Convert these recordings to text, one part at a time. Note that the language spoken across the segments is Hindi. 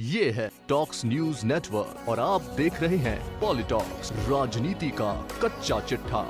ये है टॉक्स न्यूज नेटवर्क और आप देख रहे हैं पॉलिटॉक्स, राजनीति का कच्चा चिट्ठा।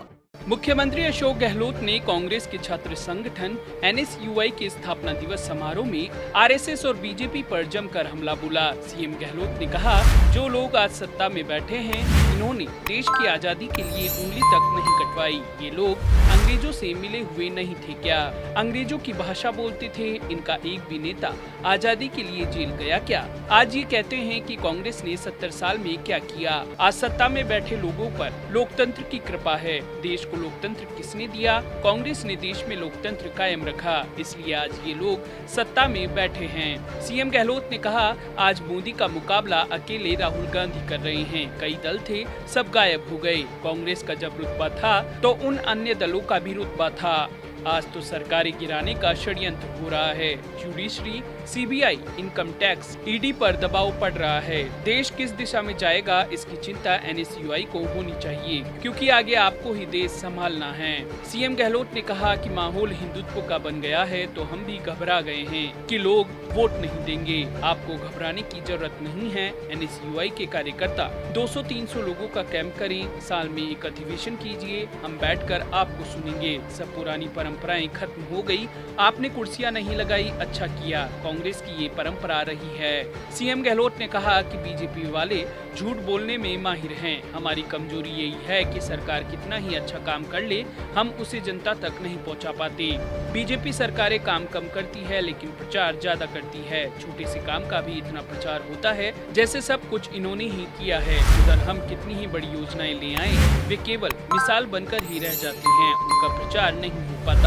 मुख्यमंत्री अशोक गहलोत ने कांग्रेस के छात्र संगठन NSUI के स्थापना दिवस समारोह में RSS और बीजेपी पर जमकर हमला बोला। सीएम गहलोत ने कहा, जो लोग आज सत्ता में बैठे हैं, इन्होंने देश की आजादी के लिए उंगली तक नहीं कटवाई। ये लोग अंग्रेजों से मिले हुए नहीं थे क्या? अंग्रेजों की भाषा बोलते थे। इनका एक भी नेता आजादी के लिए जेल गया क्या? आज ये कहते हैं कि कांग्रेस ने 70 साल में क्या किया। आज सत्ता में बैठे लोगों पर लोकतंत्र की कृपा है। देश को लोकतंत्र किसने दिया? कांग्रेस ने देश में लोकतंत्र कायम रखा, इसलिए आज ये लोग सत्ता में बैठे हैं। सीएम गहलोत ने कहा, आज मोदी का मुकाबला अकेले राहुल गांधी कर रहे हैं। कई दल थे, सब गायब हो गए। कांग्रेस का जब रुतबा था तो उन अन्य दलों का भी रुतबा था। आज तो सरकारें गिराने का षड्यंत्र हो रहा है। Judiciary, CBI, income tax, ED पर दबाव पड़ रहा है। देश किस दिशा में जाएगा, इसकी चिंता NSUI को होनी चाहिए, क्योंकि आगे आपको ही देश संभालना है। सीएम गहलोत ने कहा कि माहौल हिंदुत्व का बन गया है तो हम भी घबरा गए हैं कि लोग वोट नहीं देंगे। आपको घबराने की जरूरत नहीं है। NSUI के कार्यकर्ता 200-300 लोगों का कैंप करें, साल में एक अधिवेशन कीजिए, हम बैठकर आपको सुनेंगे। सब पुरानी परंपराएं खत्म हो गई, आपने कुर्सियां नहीं लगाई, अच्छा किया। कांग्रेस की ये परंपरा रही है। सीएम गहलोत ने कहा कि बीजेपी वाले झूठ बोलने में माहिर हैं। हमारी कमजोरी यही है कि सरकार कितना ही अच्छा काम कर ले, हम उसे जनता तक नहीं पहुंचा पाते। बीजेपी सरकारें काम कम करती है लेकिन प्रचार ज्यादा करती है। छोटे से काम का भी इतना प्रचार होता है जैसे सब कुछ इन्होंने ही किया है। उधर हम कितनी ही बड़ी योजनाएं ले आए, वे केवल मिसाल बनकर ही रह जाती हैं, उनका प्रचार नहीं हो पाता।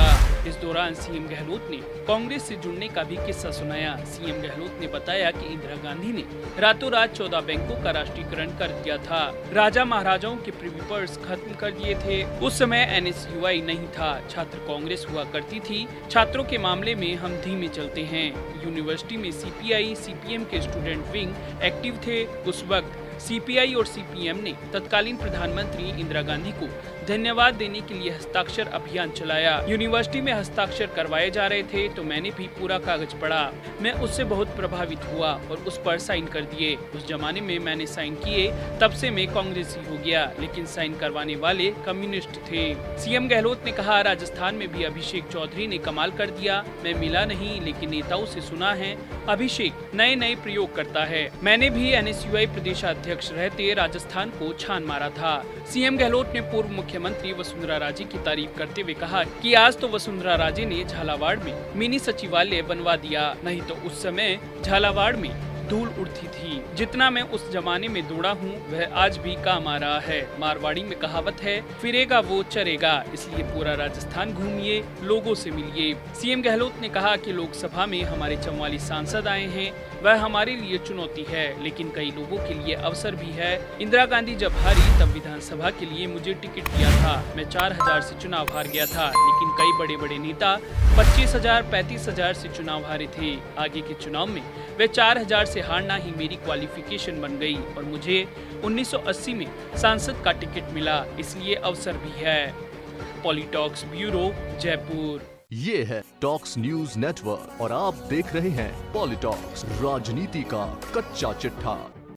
इस दौरान सीएम गहलोत ने कांग्रेस से जुड़ने का भी किस्सा सुनाया। सीएम गहलोत ने बताया कि इंदिरा गांधी ने रातों रात 14 बैंकों का राष्ट्रीयकरण कर दिया था। राजा महाराजाओं के प्रिवी पर्स खत्म कर दिए थे। उस समय NSUI नहीं था, छात्र कांग्रेस हुआ करती थी। छात्रों के मामले में हम धीमे चलते हैं। यूनिवर्सिटी में CPI, CPM के स्टूडेंट विंग एक्टिव थे। उस वक्त CPI और CPM ने तत्कालीन प्रधानमंत्री इंदिरा गांधी को धन्यवाद देने के लिए हस्ताक्षर अभियान चलाया। यूनिवर्सिटी में हस्ताक्षर करवाए जा रहे थे तो मैंने भी पूरा कागज पढ़ा। मैं उससे बहुत प्रभावित हुआ और उस पर साइन कर दिए। उस जमाने में मैंने साइन किए, तब से मैं कांग्रेसी हो गया, लेकिन साइन करवाने वाले कम्युनिस्ट थे। सीएम गहलोत ने कहा, राजस्थान में भी अभिषेक चौधरी ने कमाल कर दिया। मैं मिला नहीं लेकिन नेताओं से सुना है, अभिषेक नए नए प्रयोग करता है। मैंने भी NSUI प्रदेशाध्यक्ष रहते राजस्थान को छान मारा था। सीएम गहलोत ने पूर्व मुख्यमंत्री वसुंधरा राजे की तारीफ करते हुए कहा कि आज तो वसुंधरा राजे ने झालावाड़ में मिनी सचिवालय बनवा दिया, नहीं तो उस समय झालावाड़ में धूल उड़ती थी। जितना मैं उस जमाने में दौड़ा हूँ वह आज भी काम आ रहा है। मारवाड़ी में कहावत है, फिरेगा वो चरेगा, इसलिए पूरा राजस्थान घूमिए, लोगों से मिलिए। सीएम गहलोत ने कहा कि लोकसभा में हमारे 44 सांसद आए हैं, वह हमारे लिए चुनौती है, लेकिन कई लोगों के लिए अवसर भी है। इंदिरा गांधी जब हारी तब विधानसभा के लिए मुझे टिकट दिया था। मैं 4000 से चुनाव हार गया था, लेकिन कई बड़े बड़े नेता 25,000, 35,000 से चुनाव हारे थे। आगे के चुनाव में वे 4000 से हारना ही मेरी क्वालिफिकेशन बन गई और मुझे 1980 में सांसद का टिकट मिला, इसलिए अवसर भी है। पॉलिटॉक्स ब्यूरो, जयपुर। ये है टॉक्स न्यूज नेटवर्क और आप देख रहे हैं पॉलिटॉक्स, राजनीति का कच्चा चिट्ठा।